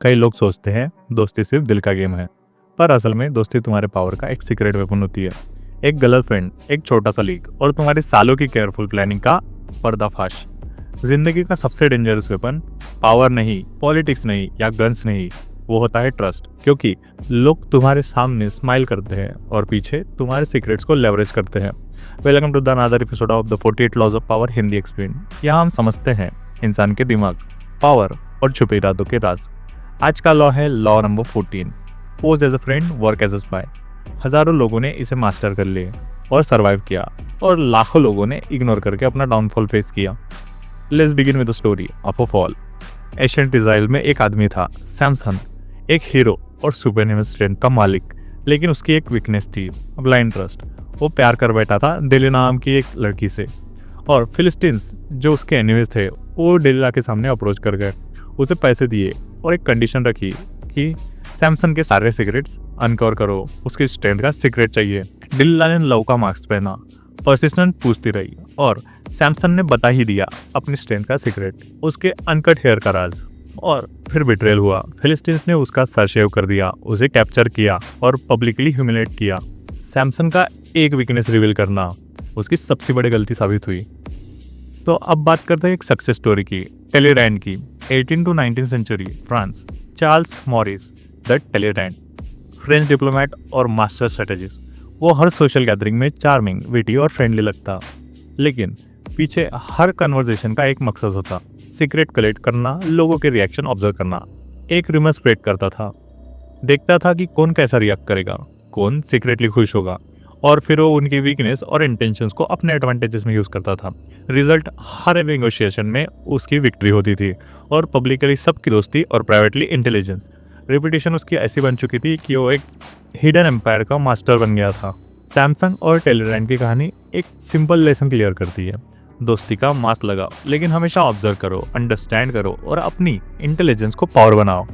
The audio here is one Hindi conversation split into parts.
कई लोग सोचते हैं दोस्ती सिर्फ दिल का गेम है, पर असल में दोस्ती तुम्हारे पावर का एक सीक्रेट वेपन होती है। एक गलत फ्रेंड, एक छोटा सा लीक और तुम्हारी सालों की केयरफुल प्लानिंग का पर्दाफाश। जिंदगी का सबसे डेंजरस वेपन पावर नहीं, पॉलिटिक्स नहीं या गन्स नहीं, वो होता है ट्रस्ट। क्योंकि लोग तुम्हारे सामने स्माइल करते हैं और पीछे तुम्हारे सीक्रेट्स को लेवरेज करते हैं। Welcome to the another episode of the 48 laws of power Hindi explain. यहाँ हम समझते हैं इंसान के दिमाग, पावर और छुपे इरादों के राज। आज का लॉ है law number 14, pose as a friend, work as a spy. हजारों लोगों ने इसे मास्टर कर लिए और सरवाइव किया, और लाखों लोगों ने इग्नोर करके अपना डाउनफॉल फेस किया। Let's begin with the story of a fall. Ancient Israel में एक आदमी था, सैमसन, एक हीरो और सुपरह्यूमन स्ट्रेंथ का मालिक। लेकिन उसकी एक वीकनेस थी, ब्लाइंड ट्रस्ट। वो प्यार कर बैठा था दिलीला नाम की एक लड़की से, और फिलिस्तीन्स जो उसके एनिमीज थे वो दिलीला के सामने अप्रोच कर गए। उसे पैसे दिए और एक कंडीशन रखी कि सैमसन के सारे सीक्रेट्स अनकवर करो, उसकी स्ट्रेंथ का सीक्रेट चाहिए। दिलीला ने लव का मार्क्स पहना, पर्सिस्टेंट पूछती रही, और सैमसन ने बता ही दिया अपनी स्ट्रेंथ का सीक्रेट, उसके अनकट हेयर का राज। और फिर बिट्रेल हुआ। फिलिस्तीन्स ने उसका सर शेव कर दिया, उसे कैप्चर किया और पब्लिकली ह्यूमिलेट किया। सैमसन का एक वीकनेस रिवील करना उसकी सबसे बड़ी गलती साबित हुई। तो अब बात करते हैं एक सक्सेस स्टोरी की, टेलीरैंड की। 18 to 19 century France. Charles Maurice de Talleyrand, French diplomat और मास्टर स्ट्रेटेजिस्ट। वो हर सोशल गैदरिंग में चार्मिंग, विटी और फ्रेंडली लगता, लेकिन पीछे हर कन्वर्सेशन का एक मकसद होता। सीक्रेट कलेक्ट करना, लोगों के रिएक्शन ऑब्जर्व करना। एक रूमर स्प्रेड करता था, देखता था कि कौन कैसा रिएक्ट करेगा, कौन सीक्रेटली खुश होगा, और फिर वो उनकी वीकनेस और इंटेंशंस को अपने एडवांटेजेस में यूज़ करता था। रिजल्ट, हर नेगोशिएशन में उसकी विक्ट्री होती थी, और पब्लिकली सबकी दोस्ती और प्राइवेटली इंटेलिजेंस। रेपुटेशन उसकी ऐसी बन चुकी थी कि वो एक हिडन एम्पायर का मास्टर बन गया था। सैमसन और टेलीरैंड की कहानी एक सिंपल लेसन क्लियर करती है। दोस्ती का मास्क लगाओ, लेकिन हमेशा ऑब्जर्व करो, अंडरस्टैंड करो और अपनी इंटेलिजेंस को पावर बनाओ।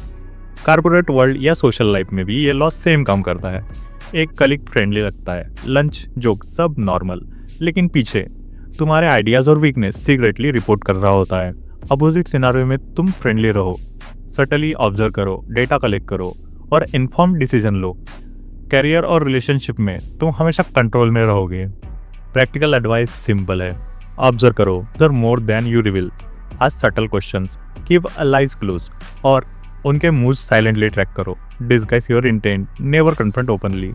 कॉर्पोरेट वर्ल्ड या सोशल लाइफ में भी ये लॉ सेम काम करता है। एक कलीग फ्रेंडली लगता है, लंच, जोक सब नॉर्मल, लेकिन पीछे तुम्हारे आइडियाज़ और वीकनेस सीक्रेटली रिपोर्ट कर रहा होता है। अपोजिट सिनारियो में तुम फ्रेंडली रहो, सटली ऑब्जर्व करो, डेटा कलेक्ट करो और इन्फॉर्म डिसीजन लो। करियर और रिलेशनशिप में तुम हमेशा कंट्रोल में रहोगे। प्रैक्टिकल एडवाइस सिंपल है, ऑब्जर्व करो, there more than you reveal, ask subtle questions, keep allies close, और उनके मूव साइलेंटली ट्रैक करो। Disguise your intent, never confront openly.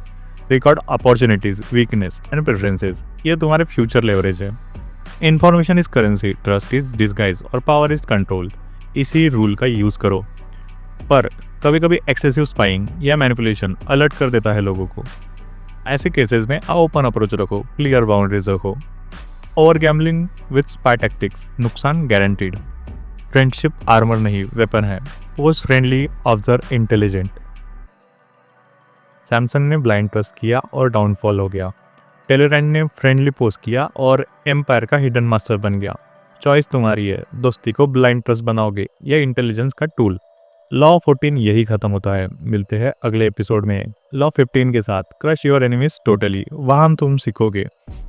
Record opportunities, weakness and preferences, ये तुम्हारे फ्यूचर लेवरेज है। Information is currency, trust is disguise और पावर इज कंट्रोल। इसी रूल का यूज करो, पर कभी कभी एक्सेसिव स्पाइंग या मैनिपुलेशन अलर्ट कर देता है लोगों को। ऐसे केसेस में ओपन अप्रोच रखो, क्लियर बाउंड्रीज रखो। Over gambling with spy tactics, नुकसान गारंटीड। फ्रेंडशिप आर्मर नहीं, वेपन है। Post friendly, observe intelligent. Samson ने ब्लाइंड ट्रस्ट किया और डाउनफॉल हो गया। टेलीरैंड ने फ्रेंडली पोस्ट किया और एम्पायर का हिडन मास्टर बन गया। चॉइस तुम्हारी है, दोस्ती को ब्लाइंड ट्रस्ट बनाओगे या इंटेलिजेंस का टूल। लॉ 14 यही खत्म होता है। मिलते हैं अगले एपिसोड में लॉ 15 के साथ, क्रश योर एनिमीज टोटली। वहां तुम सीखोगे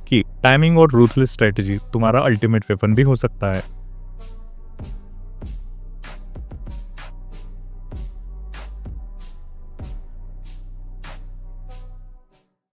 कि टाइमिंग और रूथलेस स्ट्रेटेजी तुम्हारा अल्टीमेट वेपन भी हो सकता है।